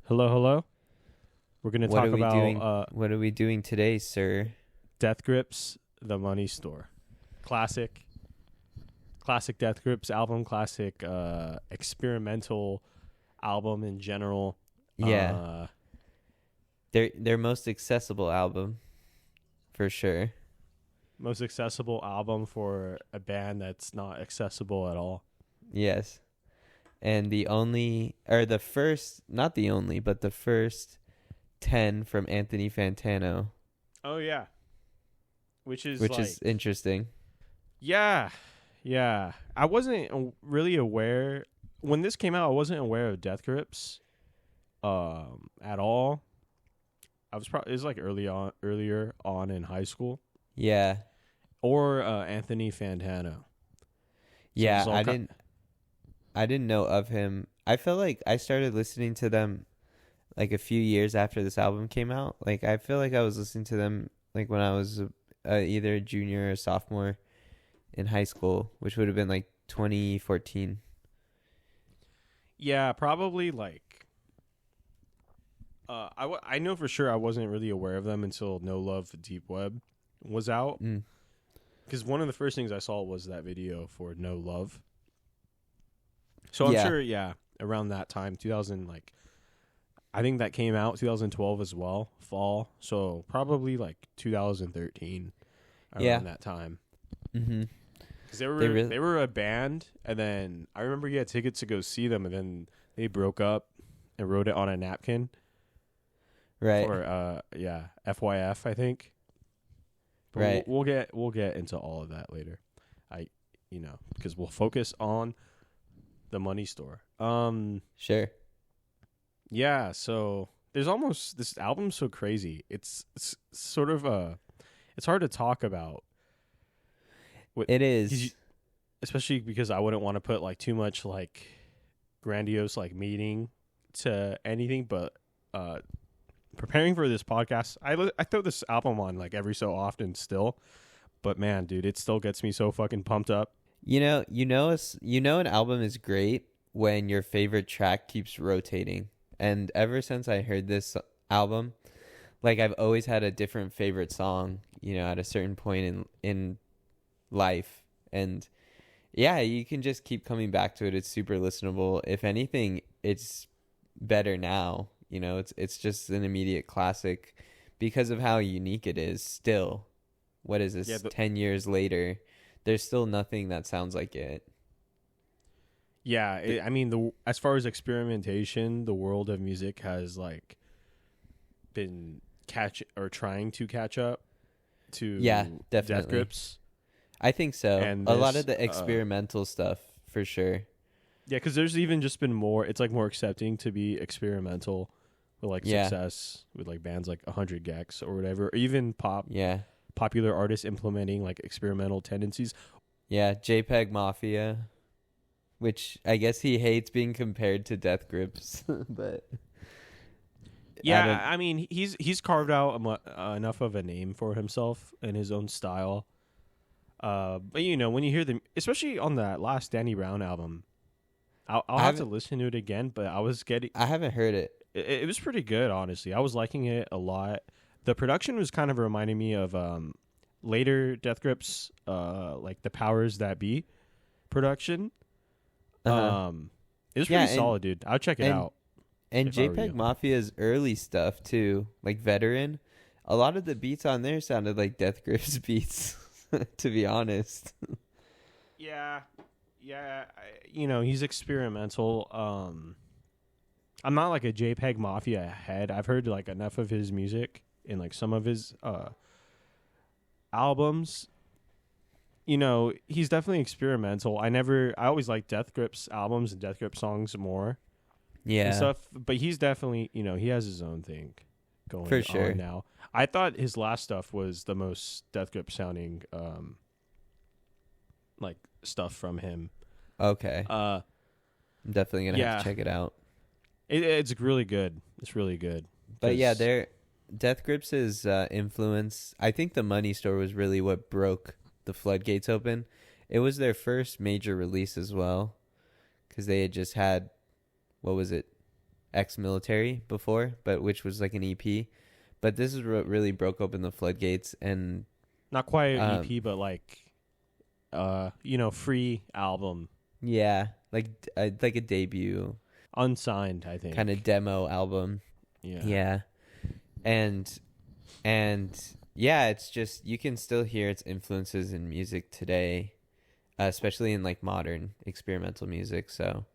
Hello, hello. We're going to What talk are we about doing? What are we doing today, sir? Death Grips, The Money Store. Classic Death Grips album, classic experimental album in general. Yeah, Uh, their most accessible album, for sure. Most accessible album for a band that's not accessible at all. Yes, and the first, not the only, but the first 10 from Anthony Fantano, Oh, yeah. Which is which is interesting. yeah. I wasn't really aware. When this came out, I wasn't aware of Death Grips at all. It was like earlier on in high school. Yeah, Or Anthony Fantano. yeah. it's all I didn't know of him. I felt like I started listening to them like a few years after this album came out. Like I feel like I was listening to them like when I was either a junior or sophomore in high school, which would have been like 2014. Yeah, probably like. I know for sure I wasn't really aware of them until No Love Deep Web was out. Mm. Because one of the first things I saw was that video for No Love. So I'm Yeah. sure, yeah, around that time, 2000, like, I think that came out 2012 as well, fall. So probably like 2013, around Yeah. that time. Mm-hmm. Because they were a band, and then I remember you had tickets to go see them, and then they broke up and wrote it on a napkin. Right. For FYF, I think. But Right. we'll get into all of that later. Because we'll focus on the Money Store. Sure. Yeah. So this album's so crazy. It's sort of it's hard to talk about. It is. Especially because I wouldn't want to put like too much like grandiose like meaning to anything, but preparing for this podcast, I throw this album on like every so often still, but man, dude, it still gets me so fucking pumped up. You know an album is great when your favorite track keeps rotating. And ever since I heard this album, like I've always had a different favorite song, at a certain point in life. And yeah, you can just keep coming back to it. It's super listenable. If anything, it's better now. It's just an immediate classic because of how unique it is still. What is this? 10 years later, there's still nothing that sounds like it. Yeah, as far as experimentation, the world of music has like been trying to catch up to definitely. Death Grips. I think so. And a lot of the experimental stuff, for sure. Yeah, because there's even just been more. It's like more accepting to be experimental with like success with like bands like 100 Gex or whatever, or even popular artists implementing like experimental tendencies. Yeah, JPEG Mafia, which I guess he hates being compared to Death Grips, but yeah, he's carved out enough of a name for himself in his own style. But when you hear especially on that last Danny Brown album. I'll have to listen to it again, but I haven't heard it. It was pretty good, honestly. I was liking it a lot. The production was kind of reminding me of later Death Grips, like the Powers That Be production. Uh-huh. It was pretty solid, dude. I'll check it out. And JPEG Mafia's early stuff too, like Veteran, a lot of the beats on there sounded like Death Grips beats, to be honest. Yeah, he's experimental. I'm not like a JPEG Mafia head. I've heard like enough of his music in like some of his albums. He's definitely experimental. I always like Death Grips albums and Death Grips songs more. Yeah. And stuff, but he's definitely, he has his own thing going for sure on now. I thought his last stuff was the most Death Grip sounding like stuff from him. Okay. I'm definitely gonna have to check it out. It's really good. It's really good. But yeah, Death Grips' influence. I think the Money Store was really what broke the floodgates open. It was their first major release as well, because they had just had, what was it, Ex-Military before, but which was like an EP. But this is what really broke open the floodgates, and Not quite an EP, but like, free album, yeah, like a debut unsigned, I think. kind of demo album. Yeah. Yeah. And yeah, it's just you can still hear its influences in music today, especially in like modern experimental music. So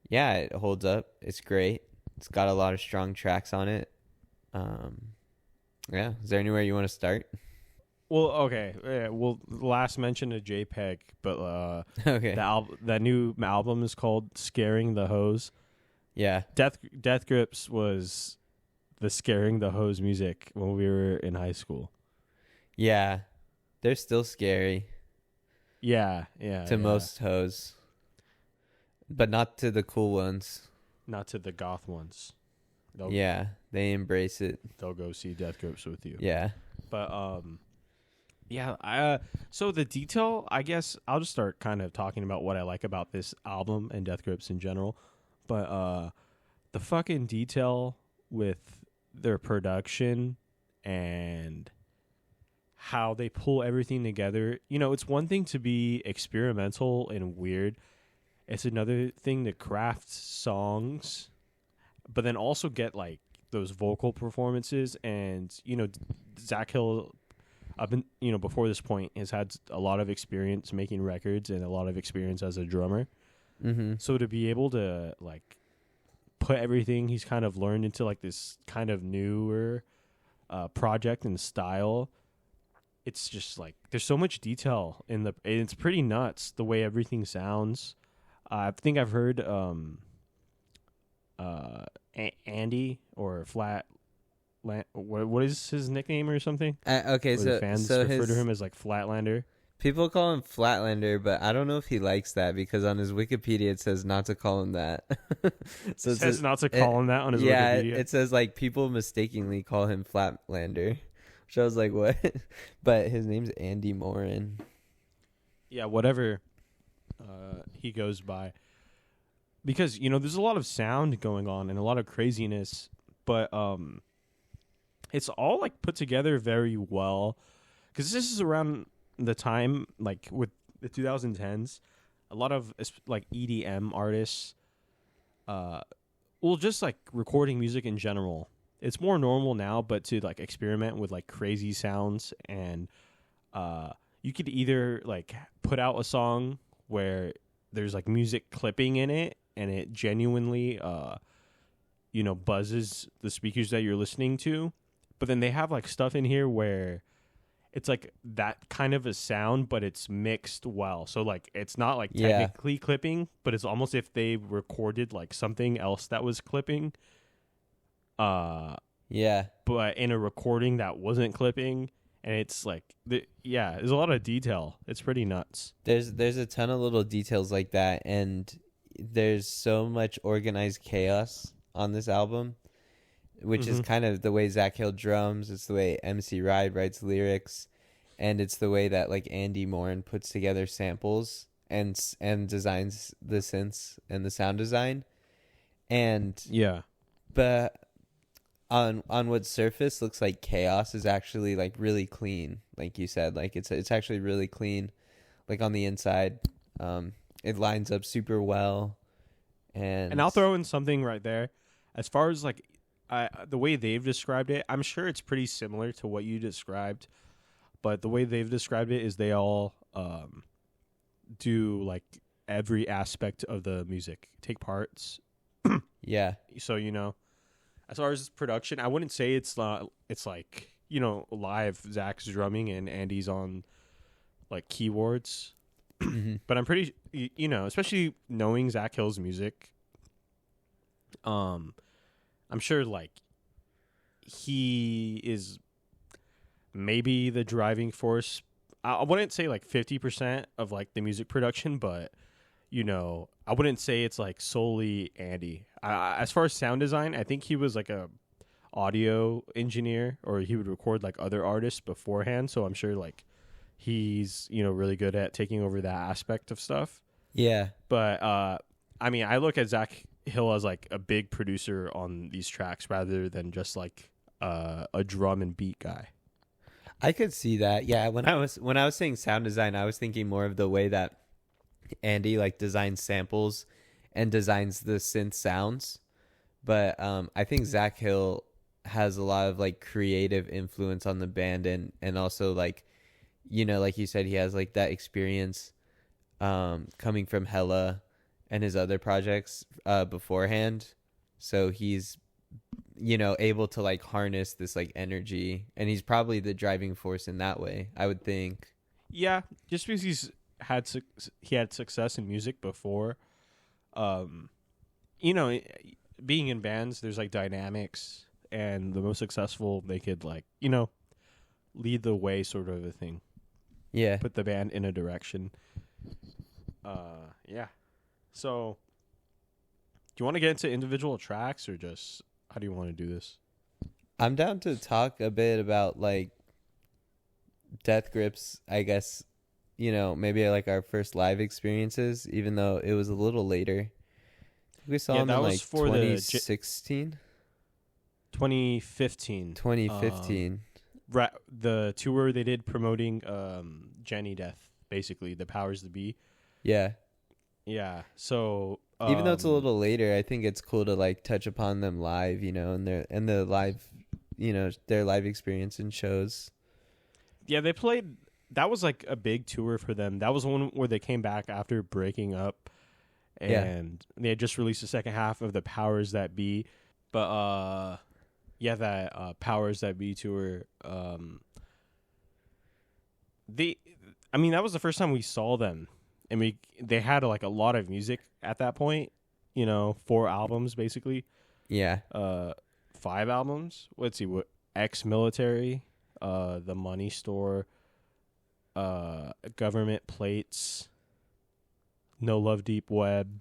yeah, it holds up. It's great. It's got a lot of strong tracks on it. Yeah, is there anywhere you want to start? Well, okay. Well, last mention of JPEG, but Okay. that new album is called "Scaring the Hose." Yeah. Death Grips was the "Scaring the Hose" music when we were in high school. Yeah. They're still scary Yeah. to most hoes, but not to the cool ones. Not to the goth ones. They embrace it. They'll go see Death Grips with you. Yeah. But so the detail, I guess I'll just start kind of talking about what I like about this album and Death Grips in general. But the fucking detail with their production and how they pull everything together. It's one thing to be experimental and weird. It's another thing to craft songs, but then also get like those vocal performances. And Zach Hill, before this point, has had a lot of experience making records and a lot of experience as a drummer. Mm-hmm. So to be able to like put everything he's kind of learned into like this kind of newer project and style, it's just like there's so much detail it's pretty nuts the way everything sounds. I think I've heard Andy or what is his nickname or something? Okay, Or the fans refer to him as like Flatlander. People call him Flatlander, but I don't know if he likes that because on his Wikipedia it says not to call him that. So it says not to call him that on his Wikipedia. It says like people mistakenly call him Flatlander, which I was like, what? But his name's Andy Morin. Yeah, whatever he goes by. Because, there's a lot of sound going on and a lot of craziness, but it's all like put together very well. Because this is around the time, like with the 2010s, a lot of like EDM artists, just like recording music in general. It's more normal now, but to like experiment with like crazy sounds, and you could either like put out a song where there's like music clipping in it and it genuinely buzzes the speakers that you're listening to, but then they have like stuff in here where it's like that kind of a sound, but it's mixed well. So like it's not like technically clipping, but it's almost if they recorded like something else that was clipping. But in a recording that wasn't clipping, and it's like there's a lot of detail. It's pretty nuts. There's a ton of little details like that, and there's so much organized chaos on this album, which is kind of the way Zach Hill drums. It's the way MC Ride writes lyrics, and it's the way that like Andy Morin puts together samples and designs the synths and the sound design. And but on what surface looks like chaos is actually like really clean, like you said. Like it's actually really clean, like on the inside. It lines up super well, and I'll throw in something right there. As far as like the way they've described it, I'm sure it's pretty similar to what you described, but the way they've described it is they all do like every aspect of the music, take parts. Yeah. So as far as production, I wouldn't say it's like live Zach's drumming and Andy's on like keyboards. But I'm pretty, especially knowing Zach Hill's music, I'm sure like he is maybe the driving force. I wouldn't say like 50% of like the music production, but I wouldn't say it's like solely Andy. As far as sound design, I think he was like a audio engineer, or he would record like other artists beforehand. So I'm sure like he's really good at taking over that aspect of stuff. Yeah. But I mean, I look at Zach Hill as like a big producer on these tracks rather than just like a drum and beat guy. I could see that. Yeah, when I was saying sound design, I was thinking more of the way that Andy like designs samples and designs the synth sounds. But I think Zach Hill has a lot of like creative influence on the band, and also like, you know, like you said, he has like that experience coming from Hella and his other projects beforehand. So he's, you know, able to like harness this like energy, and he's probably the driving force in that way, I would think. Yeah, just because he had success in music before. You know, being in bands, there's like dynamics, and the most successful, they could like, you know, lead the way sort of a thing. Yeah. Put the band in a direction. Yeah. So, do you want to get into individual tracks, or just how do you want to do this? I'm down to talk a bit about like Death Grips, I guess, you know, maybe like our first live experiences, even though it was a little later. We saw them in like 2016? 2015. 2015. Right, the tour they did promoting Jenny Death, basically, the Powers That Be. Yeah. Yeah, so... even though it's a little later, I think it's cool to like touch upon them live, you know, and the live, you know, their live experience and shows. Yeah, they played... That was like a big tour for them. That was one where they came back after breaking up, and they had just released the second half of the Powers That Be. But yeah, that Powers That Be tour. I mean, that was the first time we saw them, and they had like a lot of music at that point. You know, 4 albums basically. Yeah. 5 albums. Let's see, what Ex-Military, The Money Store, Government Plates, No Love Deep Web,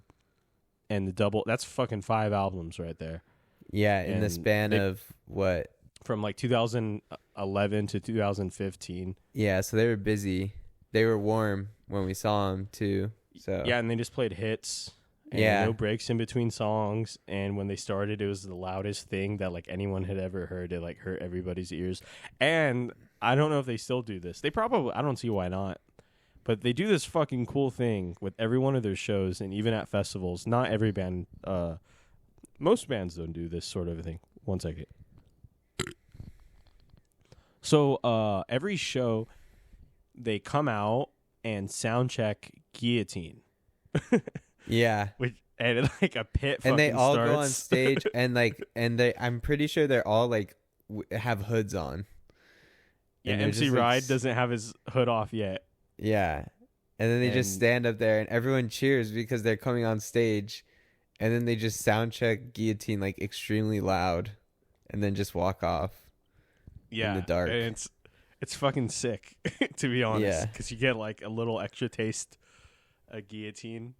and the Double. That's fucking 5 albums right there. Yeah, in the span of what? From like 2011 to 2015. Yeah, so they were busy. They were warm when we saw them too. So yeah, and they just played hits. And no breaks in between songs. And when they started, it was the loudest thing that like anyone had ever heard. It like hurt everybody's ears. And I don't know if they still do this. They probably, I don't see why not. But they do this fucking cool thing with every one of their shows, and even at festivals. Not every band, most bands don't do this sort of a thing. One second. So every show, they come out and sound check Guillotine. Yeah. And like a pit and they all starts. go on stage and I'm pretty sure they're all like have hoods on. Yeah, MC Ride doesn't have his hood off yet. Yeah. And then they just stand up there and everyone cheers because they're coming on stage, and then they just sound check Guillotine like extremely loud and then just walk off. Yeah. In the dark. And it's fucking sick, to be honest, because you get like a little extra taste of Guillotine.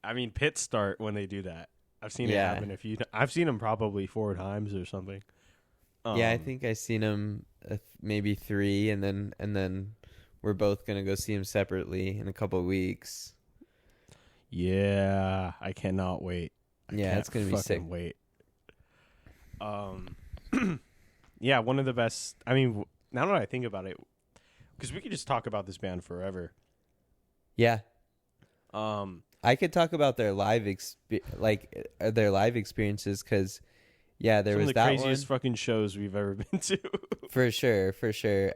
I mean, pit start when they do that. I've seen it happen I've seen them probably 4 times or something. Yeah, I think I've seen them maybe 3, and then we're both gonna go see them separately in a couple of weeks. Yeah, I cannot wait. It's gonna be sick. Wait. Yeah, one of the best. I mean, now that I think about it, because we could just talk about this band forever. Yeah. I could talk about their live their live experiences, because there was that one. Some of the craziest fucking shows we've ever been to. For sure.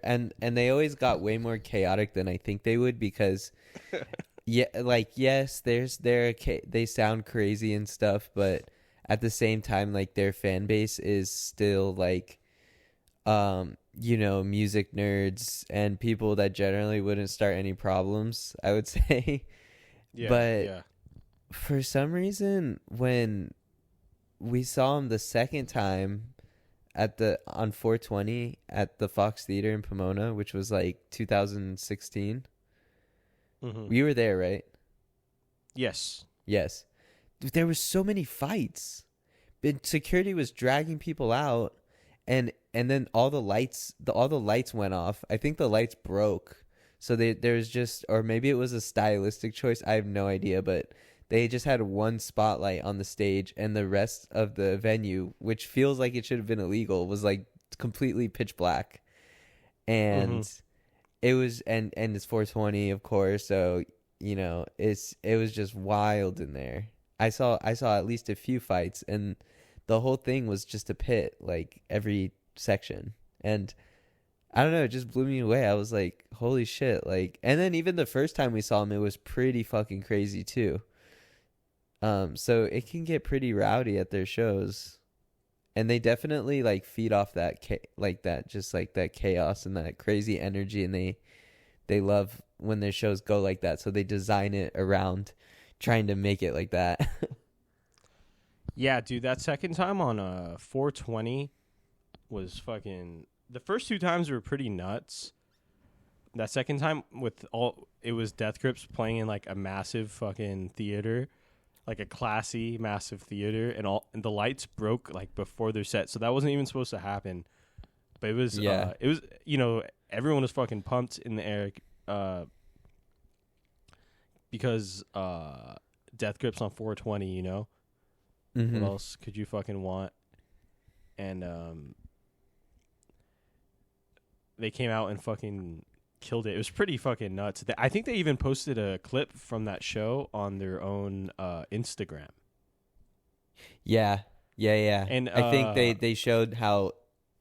And they always got way more chaotic than I think they would, because yes, they sound crazy and stuff, but at the same time, like, their fan base is still like music nerds and people that generally wouldn't start any problems, I would say. For some reason, when we saw them the second time on 420 at the Fox Theater in Pomona, which was like 2016, you were there, right? Yes. There was so many fights. Security was dragging people out, and then all the lights went off. I think the lights broke. So there's just, or maybe it was a stylistic choice. I have no idea, but they just had one spotlight on the stage, and the rest of the venue, which feels like it should have been illegal, was like completely pitch black. And it was, and it's 420, of course, so it was just wild in there. I saw at least a few fights, and the whole thing was just a pit, like every section. And I don't know, it just blew me away. I was like, holy shit. Like, and then even the first time we saw him, it was pretty fucking crazy too. So it can get pretty rowdy at their shows, and they definitely like feed off that that chaos and that crazy energy, and they love when their shows go like that. So they design it around trying to make it like that. Yeah, dude, that second time on 420 was fucking. The first two times were pretty nuts. That second time it was Death Grips playing in like a massive fucking theater, like a classy massive theater, and the lights broke like before their set, so that wasn't even supposed to happen. But it was everyone was fucking pumped in the air because Death Grips on 420, What else could you fucking want? And they came out and fucking killed it. It was pretty fucking nuts. I think they even posted a clip from that show on their own Instagram. Yeah. And I think they showed how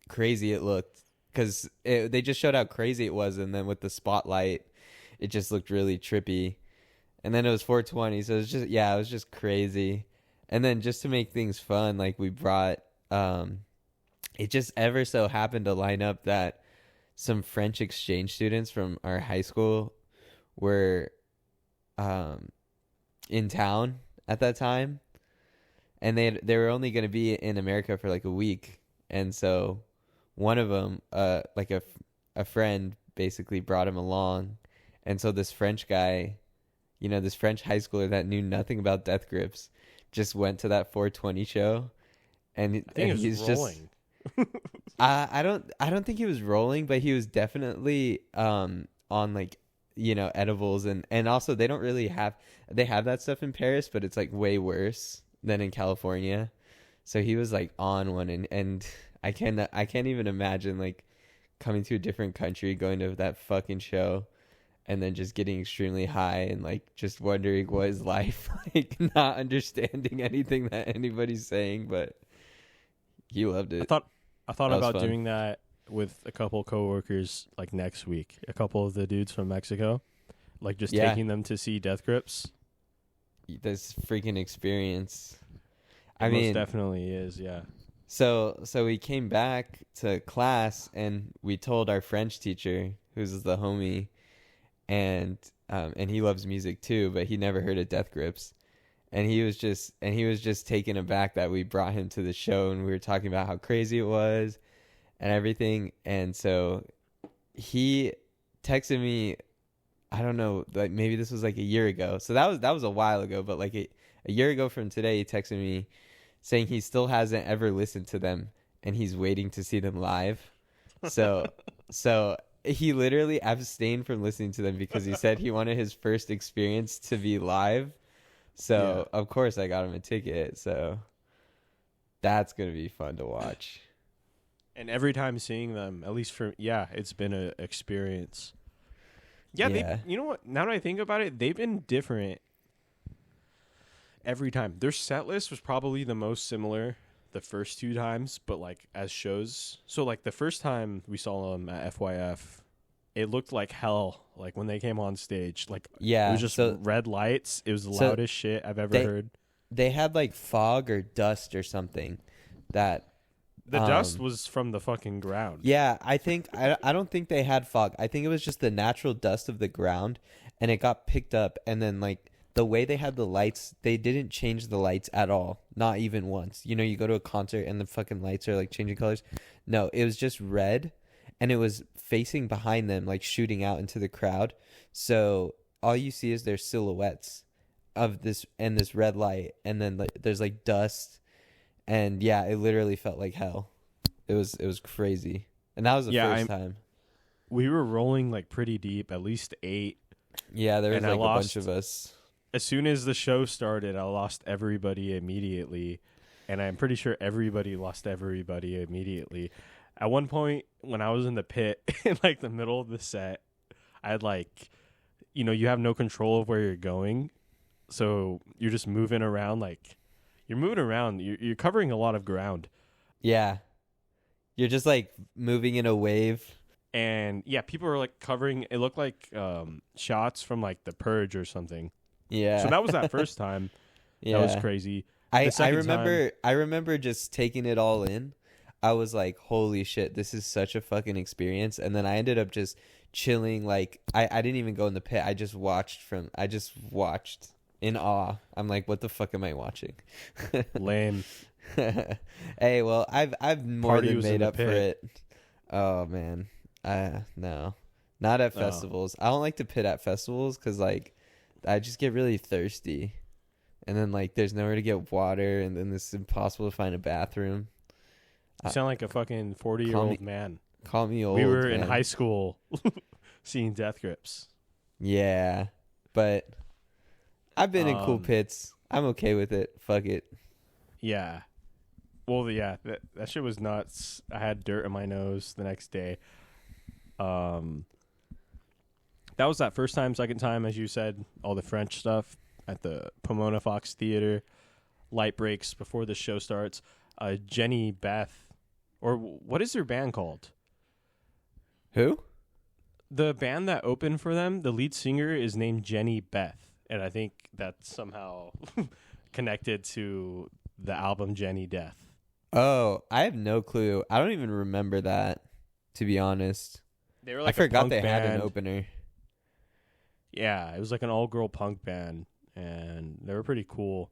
crazy it looked, because they just showed how crazy it was, and then with the spotlight, it just looked really trippy. And then it was 420, so it was just crazy. And then just to make things fun, like we brought, it just ever so happened to line up that some French exchange students from our high school were in town at that time, and they were only going to be in America for like a week. And so one of them, like a friend, basically brought him along. And so this French guy, this French high schooler that knew nothing about Death Grips, just went to that 420 show, and he's rolling. I don't think he was rolling, but he was definitely on like edibles, and also they don't really have that stuff in Paris, but it's like way worse than in California. So he was like on one, and I can't even imagine like coming to a different country, going to that fucking show, and then just getting extremely high and like just wondering what is life like, not understanding anything that anybody's saying. But he loved it. I thought about doing that with a couple coworkers like next week. A couple of the dudes from Mexico, like just taking them to see Death Grips. This freaking experience. It most definitely is, yeah. So we came back to class, and we told our French teacher, who's the homie, and he loves music too, but he never heard of Death Grips. And he was just taken aback that we brought him to the show, and we were talking about how crazy it was and everything. And so he texted me, I don't know, like maybe this was like a year ago. So that was a while ago, but like a year ago from today, he texted me saying he still hasn't ever listened to them, and he's waiting to see them live. So he literally abstained from listening to them because he said he wanted his first experience to be live. So, Of course, I got him a ticket. So, that's going to be fun to watch. And every time seeing them, at least it's been an experience. Yeah, you know what? Now that I think about it, they've been different every time. Their set list was probably the most similar the first two times, but like as shows. So, like the first time we saw them at FYF, it looked like hell, like when they came on stage. Like, it was just red lights. It was the loudest shit I've ever heard. They had like fog or dust or something that... The dust was from the fucking ground. Yeah, I don't think they had fog. I think it was just the natural dust of the ground, and it got picked up. And then like the way they had the lights, they didn't change the lights at all. Not even once. You go to a concert and the fucking lights are like changing colors. No, it was just red. And it was facing behind them, like shooting out into the crowd. So all you see is their silhouettes of this red light. And then like, there's like dust. And yeah, it literally felt like hell. It was crazy. And that was the first time. We were rolling like pretty deep, at least 8. Yeah, there was like a bunch of us. as soon as the show started, I lost everybody immediately, and I'm pretty sure everybody lost everybody immediately. At one point, when I was in the pit in like the middle of the set, I had like, you have no control of where you're going, so you're just moving around. Like, you're moving around. You're covering a lot of ground. Yeah. You're just like moving in a wave. And yeah, people are like covering. It looked like shots from like The Purge or something. Yeah. So that was that first time. Yeah. That was crazy. I remember just taking it all in. I was like, holy shit, this is such a fucking experience. And then I ended up just chilling. Like I didn't even go in the pit. I just watched in awe. I'm like, what the fuck am I watching? Lame. Hey, well, I've more Party than was in made the up for pit. it. Oh man. No. Not at No. festivals. I don't like to pit at festivals cuz like I just get really thirsty. And then like there's nowhere to get water, and then it's impossible to find a bathroom. You sound like a fucking 40-year-old man. Call me old. We were in man. high school seeing Death Grips. Yeah, but I've been in cool Um, pits. I'm okay with it. Fuck it. Yeah. Well, yeah, that shit was nuts. I had dirt in my nose the next day. That was that first time. Second time, as you said, all the French stuff at the Pomona Fox Theater. Light breaks before the show starts. Jenny Beth, or what is their band called? Who? The band that opened for them, the lead singer is named Jenny Beth, and I think that's somehow connected to the album Jenny Death. Oh, I have no clue. I don't even remember that, to be honest. They were I like a forgot punk they had an band. opener. Yeah, it was like an all-girl punk band, and they were pretty cool.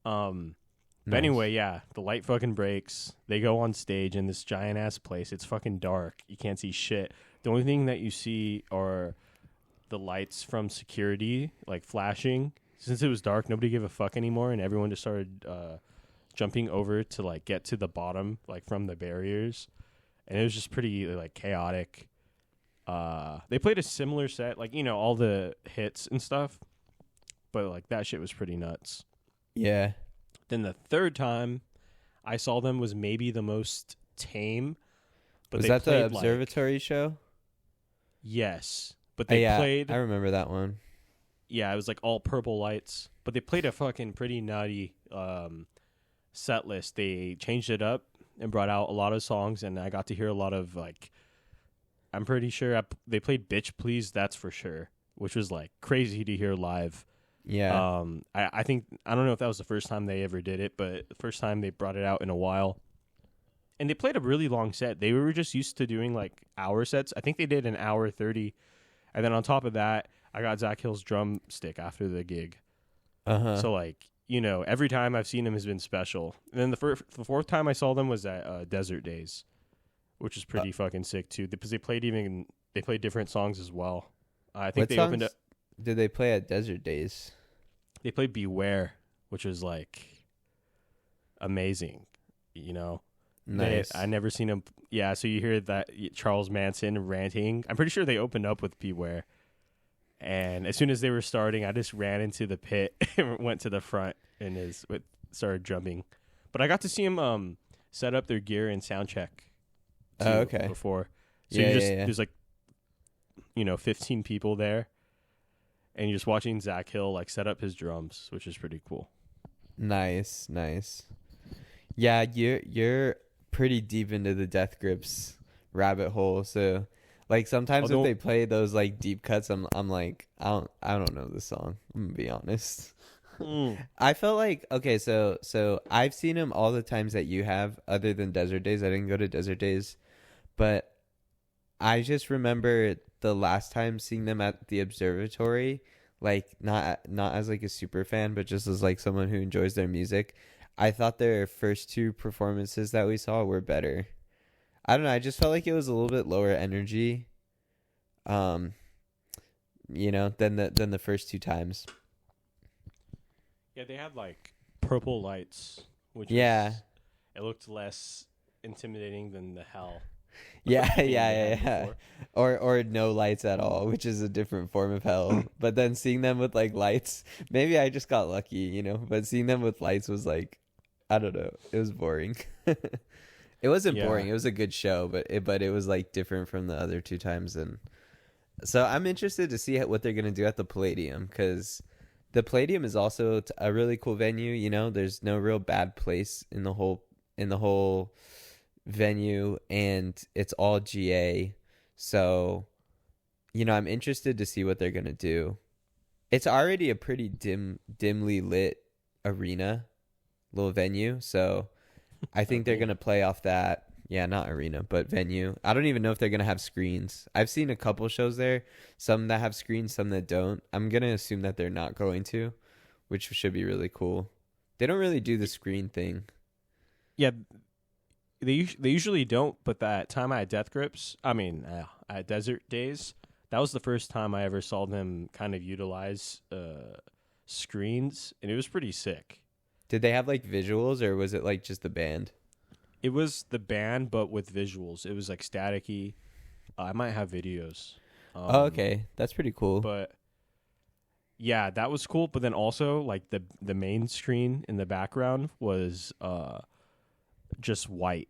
But Nice. anyway, yeah, the light fucking breaks. They go on stage in this giant-ass place. It's fucking dark. You can't see shit. The only thing that you see are the lights from security, like, flashing. Since it was dark, nobody gave a fuck anymore, and everyone just started jumping over to, like, get to the bottom, like, from the barriers. And it was just pretty, like, chaotic. They played a similar set, like, all the hits and stuff. But, like, that shit was pretty nuts. Yeah. Then the third time I saw them was maybe the most tame. But Was they that the played, observatory show? Yes. But they Yeah, played... I remember that one. Yeah, it was like all purple lights. But they played a fucking pretty nutty set list. They changed it up and brought out a lot of songs. And I got to hear a lot of, like... I'm pretty sure they played Bitch Please, that's for sure. Which was, like, crazy to hear live. Yeah. I think, I don't know if that was the first time they ever did it, but the first time they brought it out in a while. And they played a really long set. They were just used to doing like hour sets. I think they did an hour 30. And then on top of that, I got Zach Hill's drumstick after the gig. Uh-huh. So like, every time I've seen him has been special. And then the fourth time I saw them was at Desert Days, which is pretty fucking sick too, because they played different songs as well. I think What they songs opened up. did they play at Desert Days? They played Beware, which was like amazing, Nice. I never seen him. Yeah, so you hear that Charles Manson ranting. I'm pretty sure they opened up with Beware. And as soon as they were starting, I just ran into the pit and went to the front and started drumming. But I got to see him set up their gear and sound check okay. before. So Yeah, yeah. There's like 15 people there. And you're just watching Zach Hill like set up his drums, which is pretty cool. Nice. Yeah, you're pretty deep into the Death Grips rabbit hole. So, like sometimes if they play those like deep cuts, I'm like I don't know this song. I'm gonna be honest. I felt like okay, so I've seen him all the times that you have, other than Desert Days. I didn't go to Desert Days, but I just remember the last time seeing them at the observatory, like not as like a super fan, but just as like someone who enjoys their music. I thought their first two performances that we saw were better. I don't know, I just felt like it was a little bit lower energy than the first two times. Yeah, they had like purple lights, which Yeah. it looked less intimidating than the hell. Yeah, thing they yeah, had yeah. before. Or no lights at all, which is a different form of hell. But then seeing them with like lights, maybe I just got lucky, but seeing them with lights was like, I don't know, it was boring. It wasn't Yeah, boring. It was a good show, but it was like different from the other two times. And so I'm interested to see what they're going to do at the Palladium, cuz the Palladium is also a really cool venue. There's no real bad place in the whole venue, and it's all GA. So, I'm interested to see what they're going to do. It's already a pretty dimly lit arena, little venue. So, I think they're going arena. to play off that. Yeah, not arena, but venue. I don't even know if they're going to have screens. I've seen a couple shows there, some that have screens, some that don't. I'm going to assume that they're not going to, which should be really cool. They don't really do the screen thing. Yeah, they usually don't. But that time at Death Grips, I mean, at Desert Days, that was the first time I ever saw them kind of utilize screens, and it was pretty sick. Did they have like visuals, or was it like just the band? It was the band, but with visuals. It was like staticky. I might have videos. Oh, okay. That's pretty cool. But yeah, that was cool. But then also, like the main screen in the background was just white.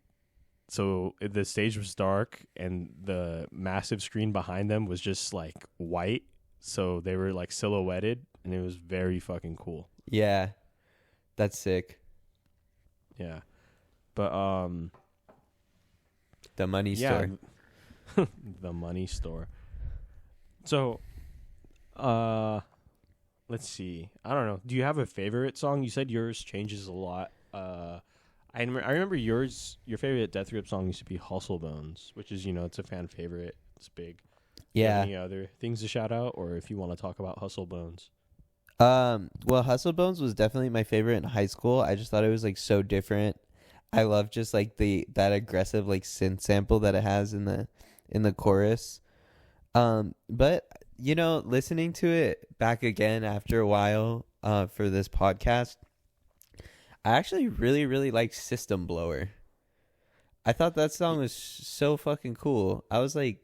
So the stage was dark, and the massive screen behind them was just like white. So they were like silhouetted, and it was very fucking cool. Yeah, that's sick. Yeah, but The money yeah, store. the money store. So, let's see. I don't know. Do you have a favorite song? You said yours changes a lot. I remember your favorite Death Grip song used to be Hustle Bones, which is, it's a fan favorite. It's big. Do you have Yeah. any other things to shout out, or if you want to talk about Hustle Bones? Well, Hustle Bones was definitely my favorite in high school. I just thought it was like so different. I love just like that aggressive like synth sample that it has in the chorus. But listening to it back again after a while, for this podcast, I actually really, really like System Blower. I thought that song was so fucking cool. I was like,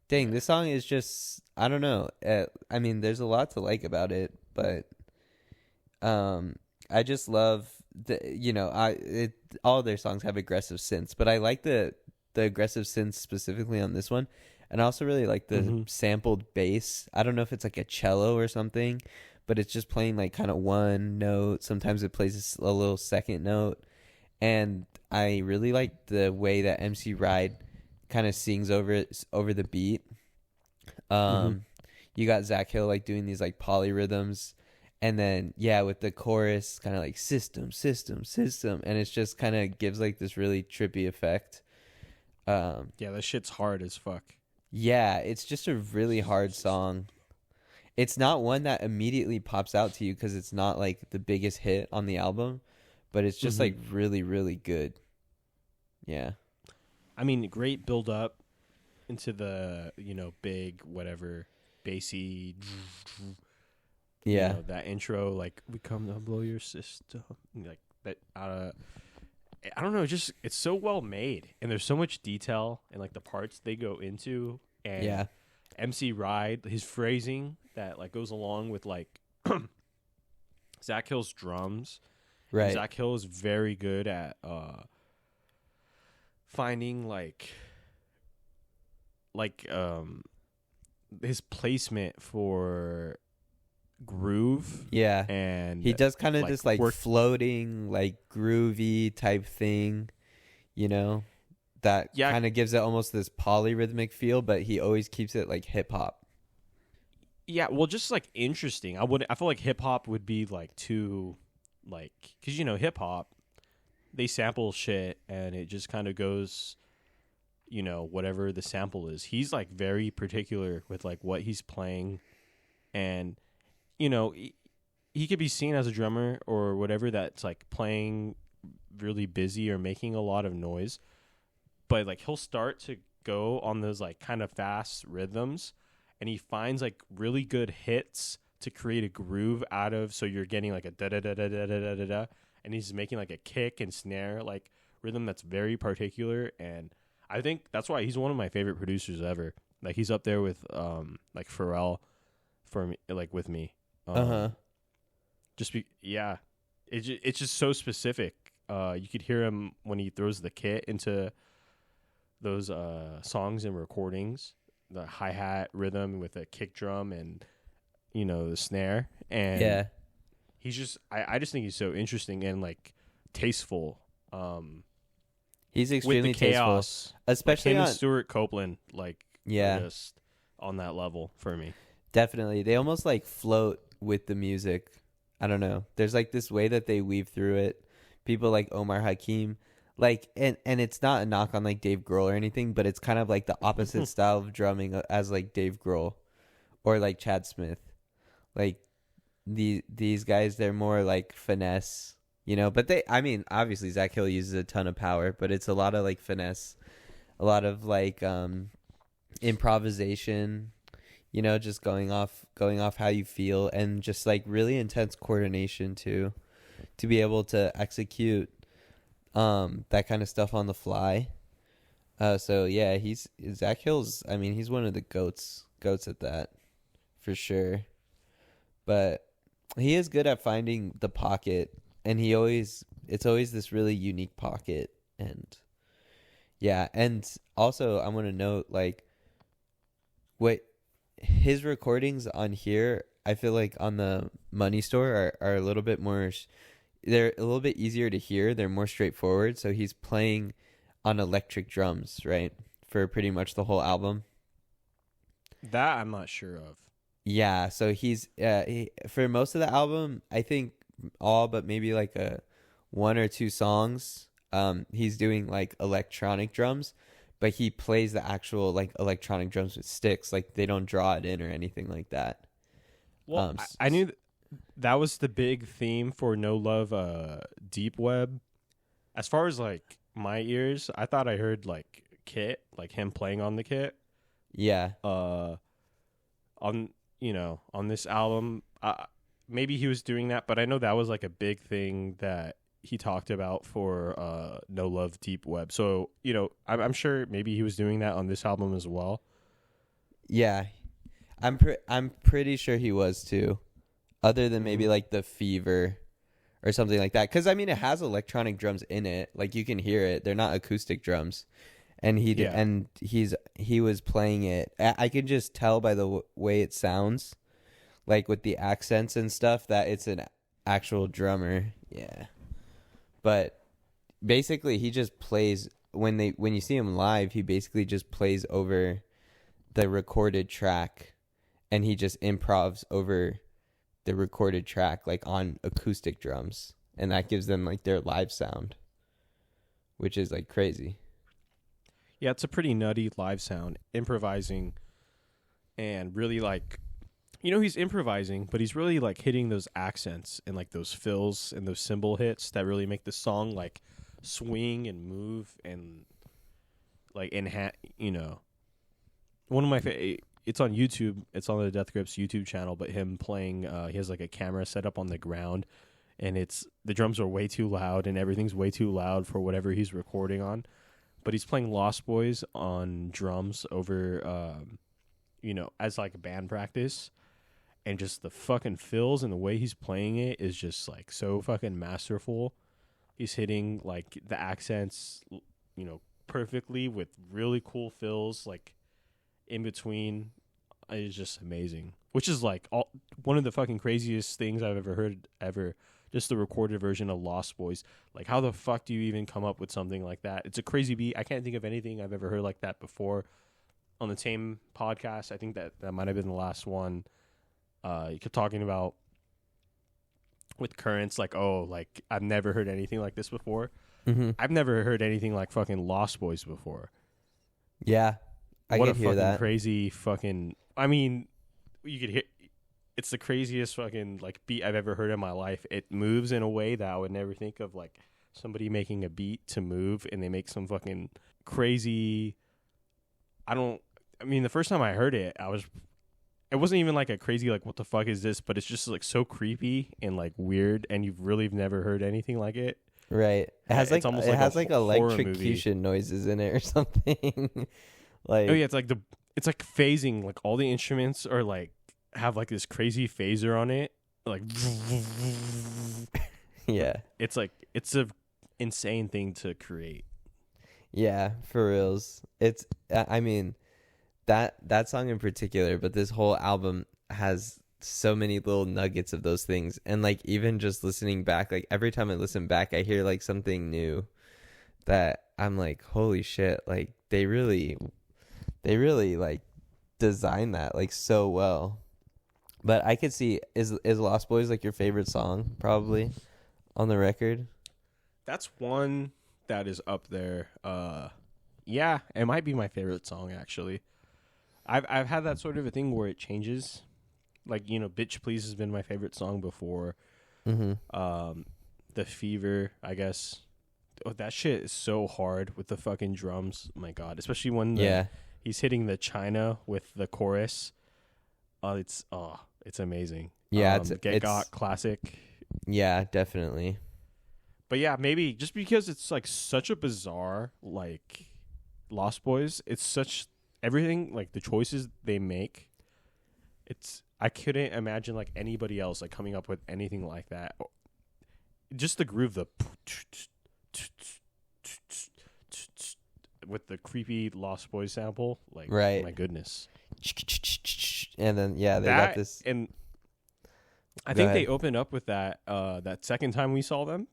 dang, this song is just, I don't know. I mean, there's a lot to like about it, but I just love all their songs have aggressive synths, but I like the aggressive synths specifically on this one. And I also really like the sampled bass. I don't know if it's like a cello or something, but it's just playing like kind of one note. Sometimes it plays a little second note. And I really like the way that MC Ride kind of sings over the beat. You got Zach Hill like doing these like polyrhythms, and then with the chorus kind of like system, and it's just kind of gives like this really trippy effect. Yeah, that shit's hard as fuck. Yeah, it's just a really hard song. It's not one that immediately pops out to you because it's not like the biggest hit on the album, but it's just like really, really good. Yeah. I mean, great build up into the, big, whatever, bassy, Yeah. that intro, like, we come to blow your system. Like, that, I don't know, just, it's so well made. And there's so much detail in, like, the parts they go into. And MC Ride, his phrasing that, like, goes along with, like, Zach Hill's drums. Right. Zach Hill is very good at finding his placement for groove. Yeah. And he does kind of this like work floating, like groovy type thing, that kind of gives it almost this polyrhythmic feel, but he always keeps it like hip hop. Yeah, well, just like interesting. I feel like hip hop would be like too, like, because hip hop, they sample shit and it just kind of goes, whatever the sample is. He's like very particular with like what he's playing, and he could be seen as a drummer or whatever that's like playing really busy or making a lot of noise, but like he'll start to go on those like kind of fast rhythms, and he finds like really good hits to create a groove out of, so you're getting like a da da da da da da da da, and he's making like a kick and snare like rhythm that's very particular. And I think that's why he's one of my favorite producers ever. Like he's up there with like Pharrell for me, like with me. Yeah, it's just so specific. You could hear him when he throws the kit into those songs and recordings, the hi-hat rhythm with a kick drum and the snare, and Yeah. he's just I just think he's so interesting and like tasteful. He's With extremely the chaos, tasteful, especially him on and Stuart Copeland, like yeah, are just on that level for me. definitely. They almost like float with the music. I don't know. There's like this way that they weave through it. People like Omar Hakim, like, and it's not a knock on like Dave Grohl or anything, but it's kind of like the opposite style of drumming as like Dave Grohl or like Chad Smith. Like these guys, they're more like finesse, but I mean, obviously Zach Hill uses a ton of power, but it's a lot of like finesse, a lot of like improvisation, just going off how you feel, and just like really intense coordination too, to be able to execute that kind of stuff on the fly. So yeah, Zach Hill's, I mean, he's one of the goats at that for sure. But he is good at finding the pocket, and it's always this really unique pocket. And yeah, and also I want to note, like, what his recordings on here, I feel like on the Money Store are a little bit more, they're a little bit easier to hear. They're more straightforward. So he's playing on electric drums, right, for pretty much the whole album. That I'm not sure of. Yeah, so he's for most of the album, I think all but maybe like one or two songs, he's doing like electronic drums, but he plays the actual like electronic drums with sticks. Like they don't draw it in or anything like that. Well, I knew that was the big theme for No Love Deep Web. As far as like my ears, I thought I heard like kit, like him playing on the kit. Yeah. On this album, maybe he was doing that, but I know that was like a big thing that he talked about for No Love Deep Web. So, I'm sure maybe he was doing that on this album as well. Yeah. I'm pretty sure he was too. Other than maybe like the Fever or something like that. Cuz I mean, it has electronic drums in it. Like you can hear it. They're not acoustic drums. And he was playing it. I can just tell by the way it sounds, like with the accents and stuff, that it's an actual drummer. Yeah. But basically he just plays when you see him live, he basically just plays over the recorded track, and he just improvs over the recorded track like on acoustic drums, and that gives them like their live sound, which is like crazy. Yeah, it's a pretty nutty live sound, improvising, and really like, he's improvising, but he's really like hitting those accents and like those fills and those cymbal hits that really make the song like swing and move and like one of my it's on YouTube. It's on the Death Grips YouTube channel, but him playing, he has like a camera set up on the ground, and the drums are way too loud and everything's way too loud for whatever he's recording on. But he's playing Lost Boys on drums over, as like a band practice. And just the fucking fills and the way he's playing it is just like so fucking masterful. He's hitting like the accents, perfectly with really cool fills, like in between. It's just amazing. Which is like one of the fucking craziest things I've ever heard ever. Just the recorded version of Lost Boys. Like, how the fuck do you even come up with something like that? It's a crazy beat. I can't think of anything I've ever heard like that before. On the Tame podcast, I think that might have been the last one. You kept talking about with Currents, like, I've never heard anything like this before. Mm-hmm. I've never heard anything like fucking Lost Boys before. Yeah, I what can a hear fucking that. Crazy fucking. I mean, you could hear. It's the craziest fucking like beat I've ever heard in my life. It moves in a way that I would never think of, like somebody making a beat to move, and they make some fucking crazy. The first time I heard it, it wasn't even like a crazy like what the fuck is this, but it's just like so creepy and like weird, and you've really never heard anything like it. Right. It has like It's almost it like has like horror movie. electrocution noises in it or something. Like Oh yeah, it's like phasing. Like all the instruments are like have like this crazy phaser on it. Like yeah. it's a insane thing to create. Yeah, for reals. It's I mean that song in particular, but this whole album has so many little nuggets of those things. And like even just listening back, like every time I listen back, I hear like something new that I'm like, holy shit, like they really like designed that like so well. But I could see is Lost Boys like your favorite song probably on the record? That's one that is up there. Yeah, it might be my favorite song actually. I've had that sort of a thing where it changes. Like, Bitch Please has been my favorite song before. Mm-hmm. The Fever, I guess. Oh, that shit is so hard with the fucking drums. Oh my God, especially when he's hitting the China with the chorus. It's amazing. Yeah, Get Got classic. Yeah, definitely. But yeah, maybe just because it's like such a bizarre like Lost Boys, it's such everything like the choices they make. I couldn't imagine like anybody else like coming up with anything like that. Just the groove, with the creepy Lost Boys sample, like right. My goodness. And then they got this, and I think they opened up with that that second time we saw them.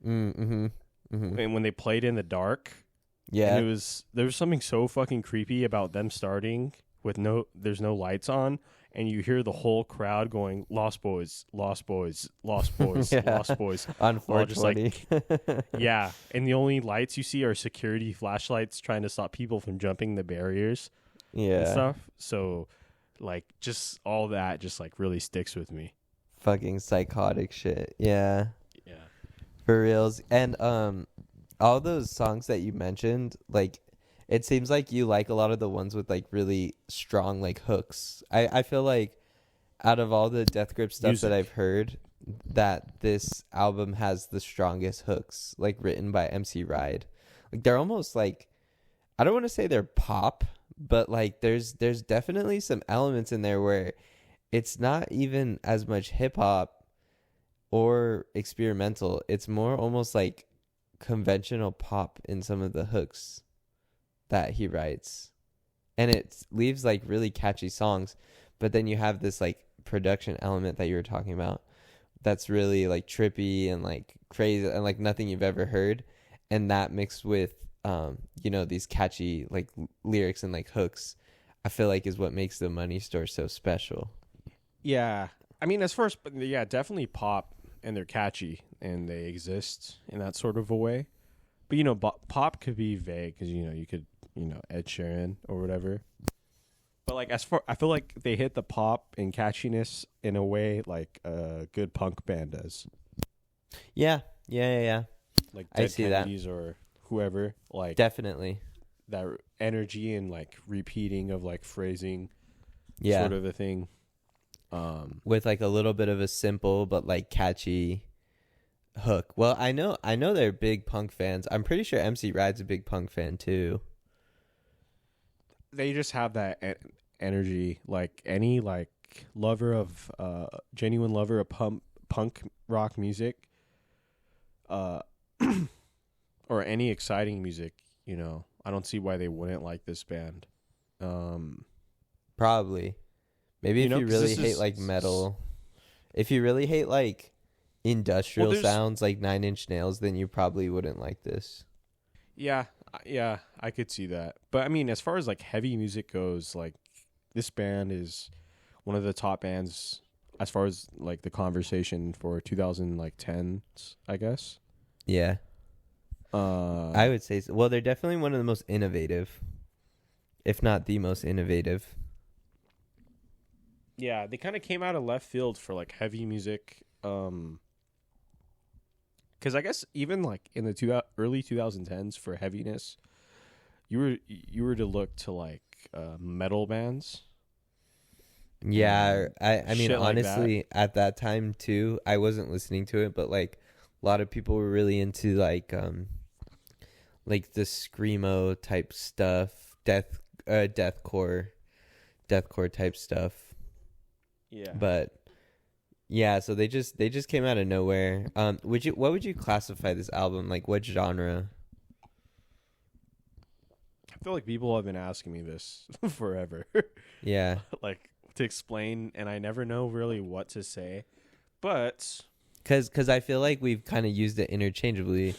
Mm-hmm. Mm-hmm. And when they played in the dark. Yeah. And there was something so fucking creepy about them starting with there's no lights on, and you hear the whole crowd going, Lost Boys, Lost Boys, Lost Boys, Lost Boys. On 420. Yeah. And the only lights you see are security flashlights trying to stop people from jumping the barriers. Yeah. And stuff. So like just all that just like really sticks with me. Fucking psychotic shit. Yeah. Yeah. For reals. And all those songs that you mentioned, like it seems like you like a lot of the ones with like really strong like hooks. I feel like out of all the Death Grip stuff that I've heard, that this album has the strongest hooks, like written by MC Ride. Like they're almost like, I don't want to say they're pop, but like there's definitely some elements in there where it's not even as much hip hop or experimental. It's more almost like conventional pop in some of the hooks that he writes, and it leaves like really catchy songs, but then you have this like production element that you were talking about that's really like trippy and like crazy and like nothing you've ever heard, and that mixed with these catchy like lyrics and like hooks, I feel like is what makes the Money Store so special. Yeah, I mean, as far as definitely pop, and they're catchy and they exist in that sort of a way. But pop could be vague because you could Ed Sheeran or whatever. But like I feel like they hit the pop and catchiness in a way like a good punk band does. Yeah. Like I see that. Or whoever, like definitely that energy and like repeating of like phrasing, sort of a thing. With like a little bit of a simple but like catchy hook. Well, I know they're big punk fans. I'm pretty sure MC Ride's a big punk fan too. They just have that energy, like any like genuine lover of punk rock music, or any exciting music. I don't see why they wouldn't like this band. Probably. Maybe if you really hate like metal, if you really hate like industrial sounds like Nine Inch Nails, then you probably wouldn't like this. Yeah, I could see that. But I mean, as far as like heavy music goes, like this band is one of the top bands as far as like the conversation for 2010s, I guess. Yeah. I would say so. Well, they're definitely one of the most innovative, if not the most innovative. Yeah, they kind of came out of left field for like heavy music. Because I guess even like in the early 2010s for heaviness, you were to look to like metal bands. Yeah, I mean Shit like honestly, at that time too, I wasn't listening to it, but like A lot of people were really into like the screamo type stuff, deathcore type stuff. Yeah. But yeah, so they just came out of nowhere. What would you classify this album? Like what genre? I feel like people have been asking me this forever. Yeah. Like to explain, and I never know really what to say. But Cause I feel like we've kind of used it interchangeably.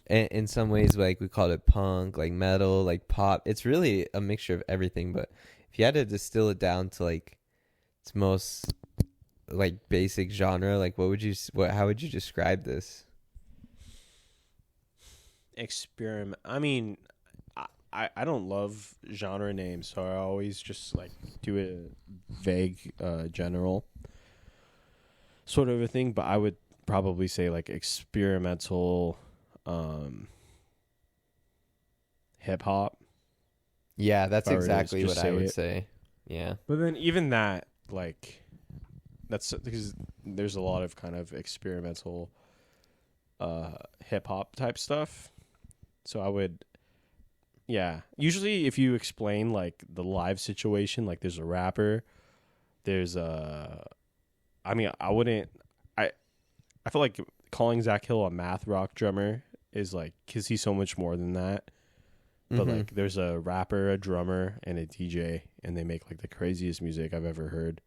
In some ways, like we called it punk, like metal, like pop. It's really a mixture of everything. But if you had to distill it down to like its most like basic genre, like how would you describe this? experiment. I mean, I don't love genre names, so I always just like do a vague, general sort of a thing. But I would probably say like experimental, hip hop. Yeah, that's If I were to exactly just what I say would it. say. Yeah. But then even that, like, that's because there's a lot of kind of experimental, hip hop type stuff. So I would, yeah. Usually, if you explain like the live situation, like there's a rapper, there's a, I mean, I wouldn't, I feel like calling Zach Hill a math rock drummer is like, because he's so much more than that. But Mhm. like, there's a rapper, a drummer, and a DJ, and they make like the craziest music I've ever heard.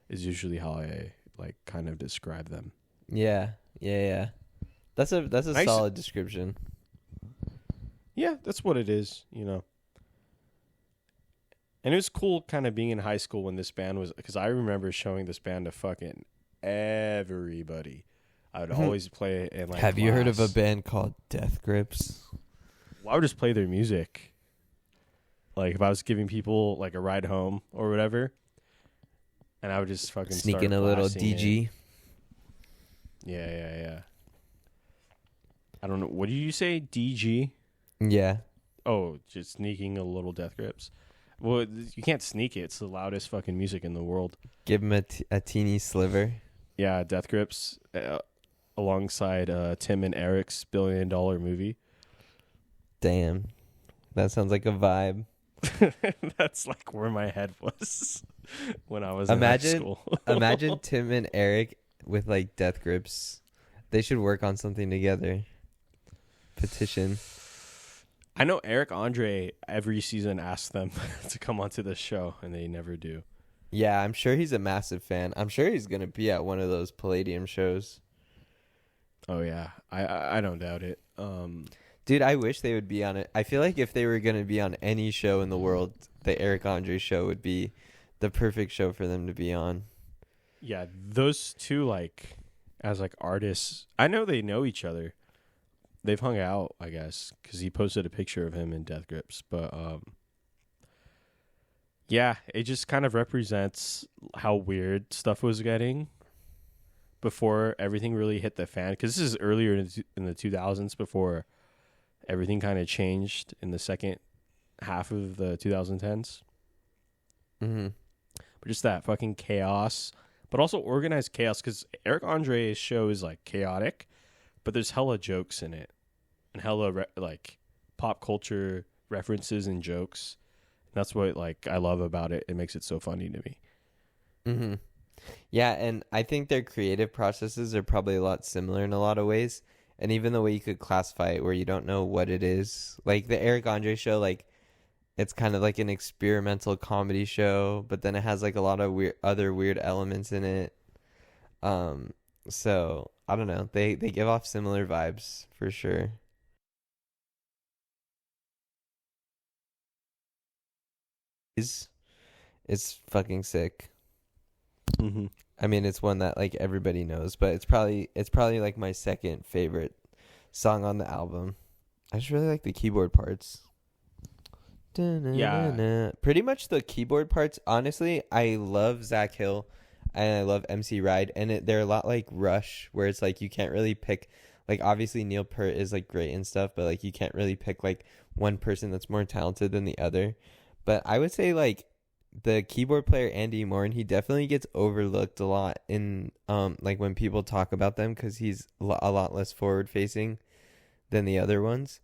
Is usually how I like kind of describe them. Yeah. That's a Nice. solid description. Yeah, that's what it is, you know. And it was cool kind of being in high school when this band was, because I remember showing this band to fucking everybody. I would always play it in like. Have you heard of a class. band called Death Grips? Well, I would just play their music. Like if I was giving people like a ride home or whatever, and I would just fucking Sneak start in a little blasting it. DG. Yeah. I don't know. What did you say? DG? Yeah. Oh, just sneaking a little Death Grips. Well, you can't sneak it. It's the loudest fucking music in the world. Give him a teeny sliver. Yeah, Death Grips, alongside Tim and Eric's $1 billion movie. Damn. That sounds like a vibe. That's like where my head was when I was in high school. Imagine Tim and Eric with like Death Grips. They should work on something together. Petition. I know Eric Andre every season asks them to come onto the show, and they never do. Yeah, I'm sure he's a massive fan. I'm sure he's gonna be at one of those Palladium shows. Oh yeah, I don't doubt it. Dude, I wish they would be on it. I feel like if they were gonna be on any show in the world, the Eric Andre show would be the perfect show for them to be on. Yeah, those two like as like artists, I know they know each other. They've hung out, I guess, because he posted a picture of him in Death Grips. But yeah, it just kind of represents how weird stuff was getting before everything really hit the fan. Because this is earlier in the 2000s, before everything kind of changed in the second half of the 2010s. Mm-hmm. But just that fucking chaos, but also organized chaos. Because Eric Andre's show is like chaotic, but there's hella jokes in it. And hella like pop culture references and jokes. That's what like I love about it. It makes it so funny to me. Mm-hmm. Yeah, and I think their creative processes are probably a lot similar in a lot of ways. And even the way you could classify it where you don't know what it is. Like the Eric Andre show, like it's kind of like an experimental comedy show, but then it has like a lot of other weird elements in it. So I don't know. They give off similar vibes for sure. It's fucking sick. Mm-hmm. I mean, it's one that like everybody knows, but it's probably like my second favorite song on the album. I just really like the keyboard parts. Yeah. Pretty much the keyboard parts. Honestly, I love Zach Hill and I love MC Ride, and they're a lot like Rush, where it's like you can't really pick. Like obviously Neil Peart is like great and stuff, but like you can't really pick like one person that's more talented than the other. But I would say like the keyboard player Andy Morin, he definitely gets overlooked a lot in like when people talk about them, because he's a lot less forward facing than the other ones,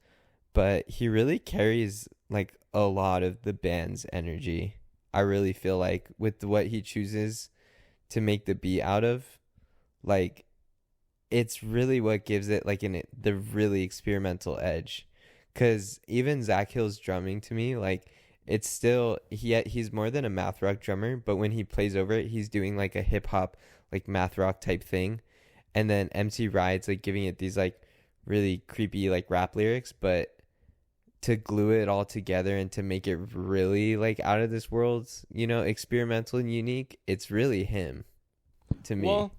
but he really carries like a lot of the band's energy. I really feel like with what he chooses to make the beat out of, like it's really what gives it like the really experimental edge. Because even Zach Hill's drumming, to me, like it's still he's more than a math rock drummer, but when he plays over it, he's doing like a hip hop like math rock type thing, and then MC Ride's like giving it these like really creepy like rap lyrics, but to glue it all together and to make it really like out of this world, you know, experimental and unique, it's really him to me. Well,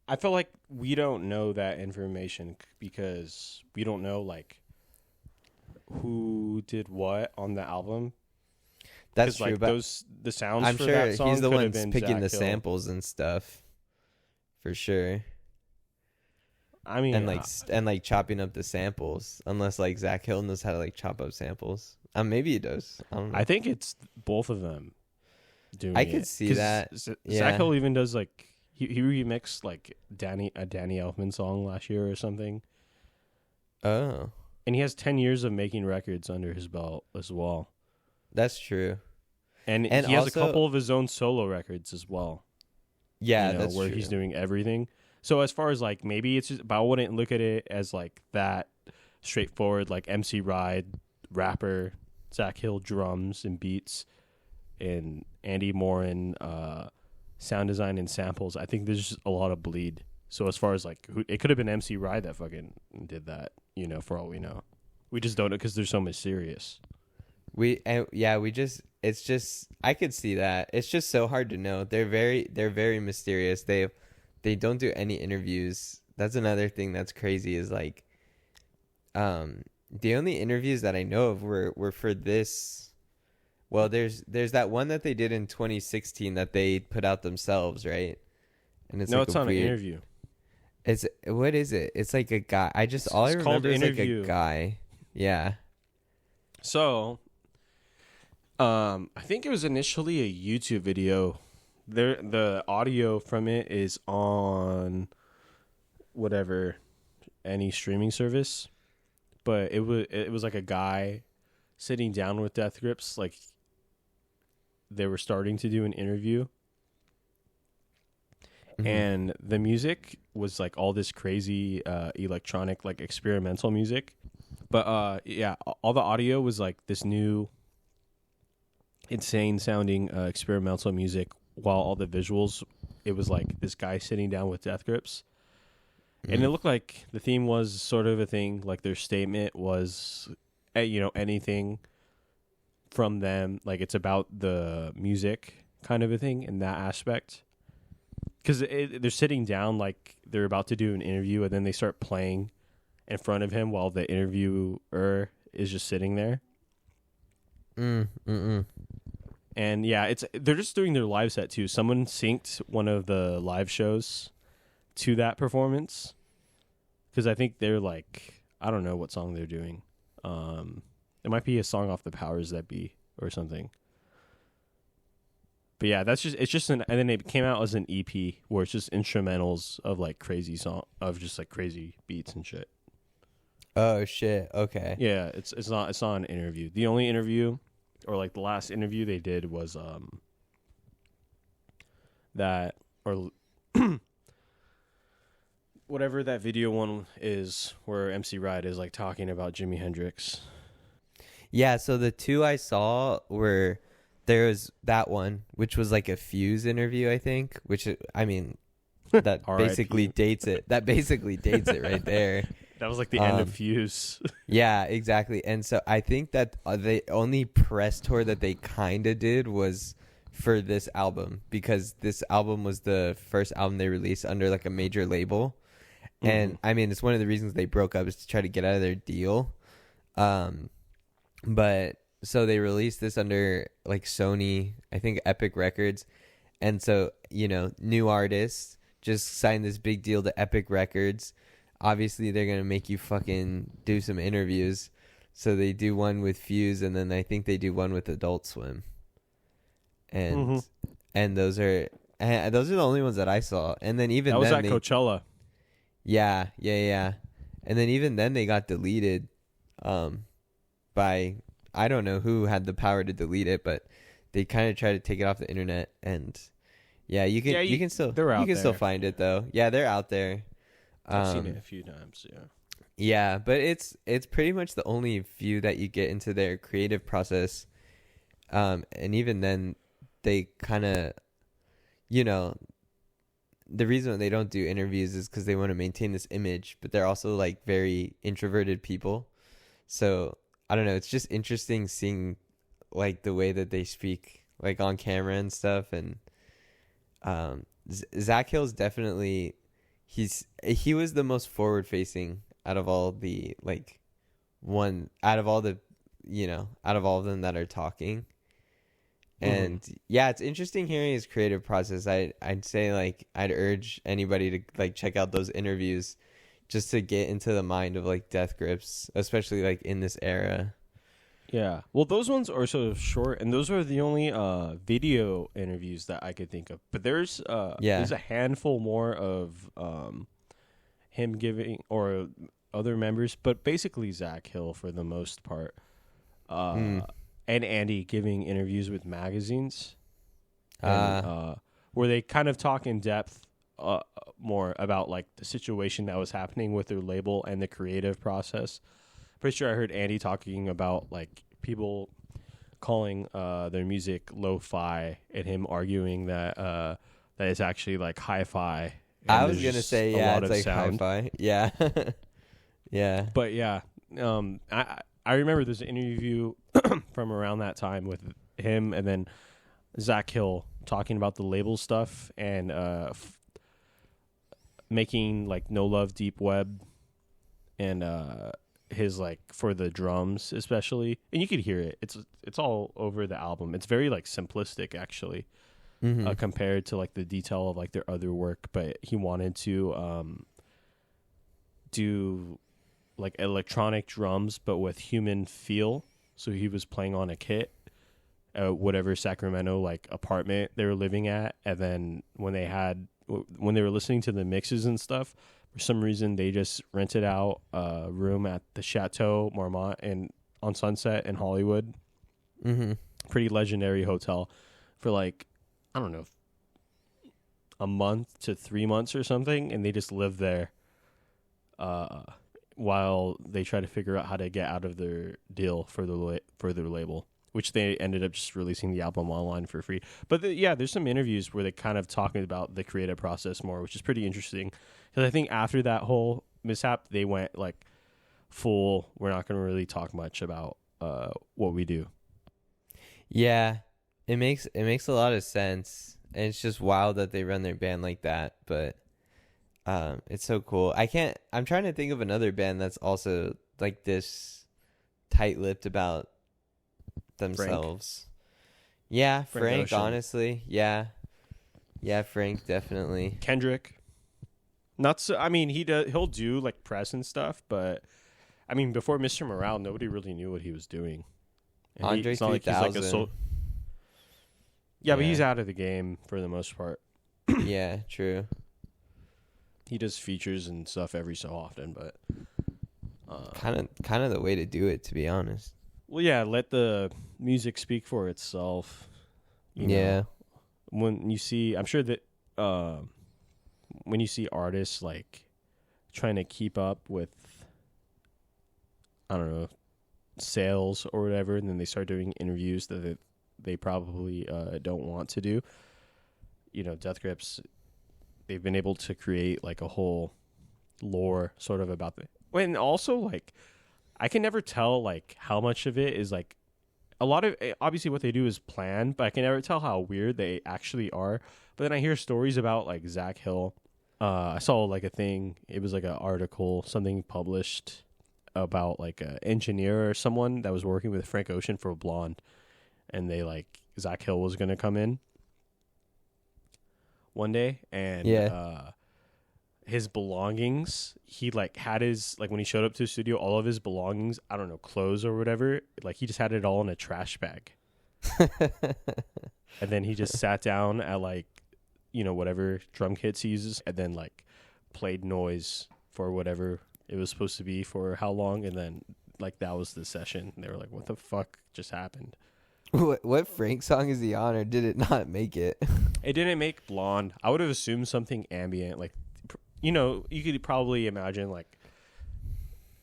I feel like we don't know that information because we don't know like who did what on the album. That's true, like but the sounds I'm for sure that song he's the could one have been picking the Zach Hill. samples and stuff, for sure. I mean, And like chopping up the samples, unless like Zach Hill knows how to like chop up samples. Maybe he does. I don't know. I think it's both of them doing I it. could see 'Cause that. Zach Yeah. Hill even does like he remixed like a Danny Elfman song last year or something, Oh, and he has 10 years of making records under his belt as well. that's true. And And he has also- a couple of his own solo records as well. Yeah, you know, that's where true. he's doing everything. So as far as like maybe it's just, but I wouldn't look at it as like that straightforward, like MC Ride, rapper, Zach Hill drums and beats, and Andy Morin sound design and samples. I think there's just a lot of bleed. So as far as like it could have been MC Ride that fucking did that, you know, for all we know. We just don't know because they're so mysterious. It's just I could see that. It's just so hard to know. They're very mysterious. They don't do any interviews. That's another thing that's crazy is like the only interviews that I know of were for this. Well, there's that one that they did in 2016 that they put out themselves, right? And It's like it's not an interview. What is it? It's like a guy. All I It's called remember is like a Interview. guy. Yeah. So, I think it was initially a YouTube video. The audio from it is on whatever, any streaming service, but it was like a guy sitting down with Death Grips, like they were starting to do an interview, Mhm. and the music was like all this crazy electronic, like experimental music. But yeah, all the audio was like this new insane sounding experimental music, while all the visuals, it was like this guy sitting down with Death Grips. And it looked like the theme was sort of a thing, like their statement was, you know, anything from them, like it's about the music kind of a thing in that aspect. Because they're sitting down like they're about to do an interview, and then they start playing in front of him while the interviewer is just sitting there. And yeah, they're just doing their live set too. Someone synced one of the live shows to that performance, because I think they're like, I don't know what song they're doing. It might be a song off the Powers That Be or something. But yeah, it's just and then it came out as an EP where it's just instrumentals of like crazy of just like crazy beats and shit. Oh shit. Okay. Yeah, it's not an interview. The only interview, or like the last interview they did was that, or whatever that video one is where MC Ride is like talking about Jimi Hendrix. Yeah, so the two I saw were, there was that one, which was like a Fuse interview, I think, which, I mean, that R.I.P. basically dates it. That basically dates it right there. That was like the end of Fuse. Yeah, exactly. And so I think that the only press tour that they kind of did was for this album, because this album was the first album they released under like a major label. And I mean, it's one of the reasons they broke up is to try to get out of their deal. But so they released this under like Sony, I think Epic Records. And so, you know, new artists just signed this big deal to Epic Records. Obviously, they're going to make you fucking do some interviews. So they do one with Fuse, and then I think they do one with Adult Swim. and those are the only ones that I saw. And then even that was then at Coachella. Yeah. And then even then they got deleted by, I don't know who had the power to delete it, but they kind of tried to take it off the internet. And yeah, you can still find it though. Yeah, they're out there. I've seen it a few times. Yeah. Yeah, but it's pretty much the only view that you get into their creative process. And even then, they kind of, the reason they don't do interviews is because they want to maintain this image, but they're also like very introverted people. So I don't know. It's just interesting seeing like the way that they speak like on camera and stuff. And Zach Hill's definitely, he was the most forward facing out of all the out of all of them that are talking. And yeah, it's interesting hearing his creative process. I'd say like I'd urge anybody to like check out those interviews just to get into the mind of like Death Grips, especially like in this era. Yeah. Well, those ones are so short, and those are the only video interviews that I could think of. But there's a handful more of him giving or other members, but basically Zach Hill for the most part. And Andy giving interviews with magazines, where they kind of talk in depth more about like the situation that was happening with their label and the creative process. Pretty sure I heard Andy talking about like people calling their music lo-fi and him arguing that that it's actually like hi-fi. I was gonna say it's like sound. Hi-fi. Yeah, yeah. But yeah, I remember there's an interview from around that time with him and then Zach Hill talking about the label stuff and making like No Love Deep Web and his like for the drums especially, and you could hear it. It's all over the album. It's very like simplistic actually, compared to like the detail of like their other work. But he wanted to do like electronic drums but with human feel, so he was playing on a kit whatever Sacramento like apartment they were living at, and then when they were listening to the mixes and stuff, for some reason they just rented out a room at the Chateau Marmont on Sunset in Hollywood. Pretty legendary hotel for like, I don't know, a month to 3 months or something, and they just lived there while they try to figure out how to get out of their deal for their label, which they ended up just releasing the album online for free. But there's some interviews where they kind of talking about the creative process more, which is pretty interesting. Because I think after that whole mishap, they went like full, we're not going to really talk much about what we do. Yeah, it makes a lot of sense. And it's just wild that they run their band like that, but it's so cool. I'm trying to think of another band that's also like this tight-lipped about themselves. Frank. Yeah, Frank honestly. Yeah, Frank definitely. Kendrick. Not so. I mean, he'll do like press and stuff, but I mean, before Mr. Morale, nobody really knew what he was doing. And Andre 3000. But he's out of the game for the most part. Yeah, true. He does features and stuff every so often, but kind of the way to do it, to be honest. Well, yeah, let the music speak for itself. You know? When you see, I'm sure that when you see artists like trying to keep up with, I don't know, sales or whatever, and then they start doing interviews that they probably don't want to do. You know, Death Grips, they've been able to create like a whole lore sort of about the, and also like I can never tell like how much of it is like a lot of, obviously what they do is planned, but I can never tell how weird they actually are. But then I hear stories about like Zach Hill. I saw like a thing, it was like an article, something published about like an engineer or someone that was working with Frank Ocean for Blonde, and they like Zach Hill was gonna come in one day, and his belongings, he like had his, like when he showed up to the studio, all of his belongings, I don't know, clothes or whatever, like he just had it all in a trash bag. And then he just sat down at like, whatever drum kits he uses, and then like played noise for whatever it was supposed to be for how long, and then like that was the session. They were like, "What the fuck just happened?" What Frank song is he on, or did it not make it? It didn't make Blonde. I would have assumed something ambient, like, you could probably imagine like,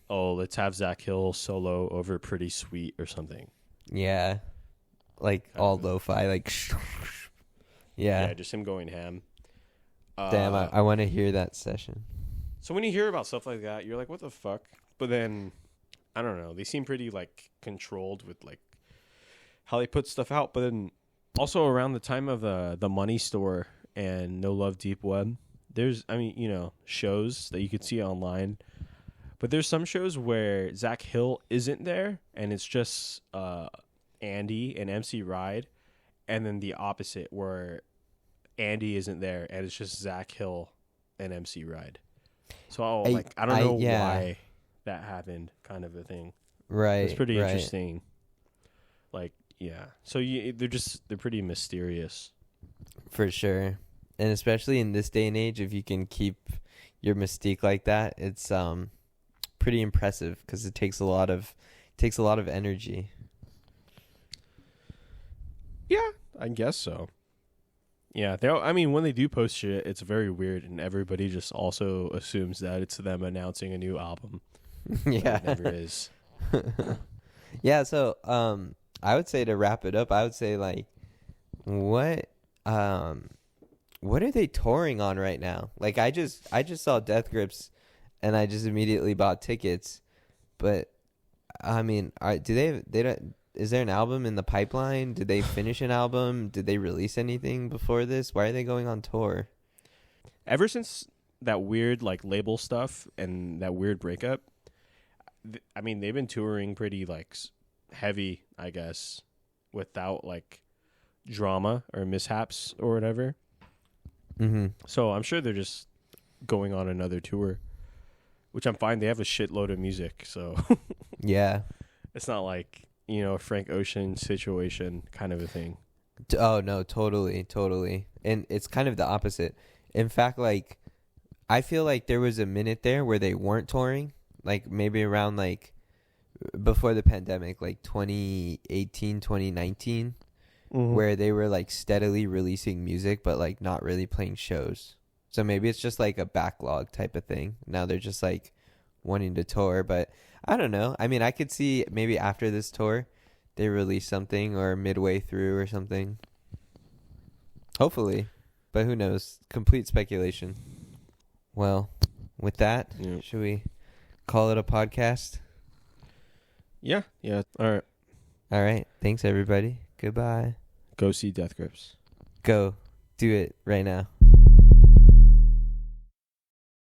oh, let's have Zach Hill solo over Pretty Sweet or something. Yeah, like all lo-fi, like. Yeah, just him going ham. Damn, I want to hear that session. So when you hear about stuff like that, you're like, what the fuck? But then, I don't know. They seem pretty, like, controlled with, like, how they put stuff out. But then also around the time of the Money Store and No Love Deep Web, there's, shows that you could see online. But there's some shows where Zach Hill isn't there, and it's just Andy and MC Ride. And then the opposite, where Andy isn't there, and it's just Zach Hill and MC Ride. So I don't know why that happened, kind of a thing. Right. It's pretty interesting. Like, yeah. So they're pretty mysterious. For sure. And especially in this day and age, if you can keep your mystique like that, it's pretty impressive, because it takes a lot of energy. Yeah, I guess so. Yeah, when they do post shit, it's very weird, and everybody just also assumes that it's them announcing a new album. Yeah, it never is. Yeah, so I would say, to wrap it up, I would say, like, what are they touring on right now? Like, I just saw Death Grips, and I just immediately bought tickets. But I mean, is there an album in the pipeline? Did they finish an album? Did they release anything before this? Why are they going on tour? Ever since that weird, like, label stuff and that weird breakup, they've been touring pretty, like, heavy, I guess, without, like, drama or mishaps or whatever. Mm-hmm. So I'm sure they're just going on another tour, which I'm fine. They have a shitload of music, so yeah, it's not like, a Frank Ocean situation kind of a thing. Oh, no, totally. And it's kind of the opposite. In fact, like, I feel like there was a minute there where they weren't touring, like maybe around, like, before the pandemic, like 2018, 2019, where they were, like, steadily releasing music, but, like, not really playing shows. So maybe it's just, like, a backlog type of thing. Now they're just, like, wanting to tour, but I don't know. I mean, I could see maybe after this tour they release something, or midway through or something. Hopefully. But who knows? Complete speculation. Well, with that, should we call it a podcast? Yeah. All right. Thanks, everybody. Goodbye. Go see Death Grips. Go. Do it right now.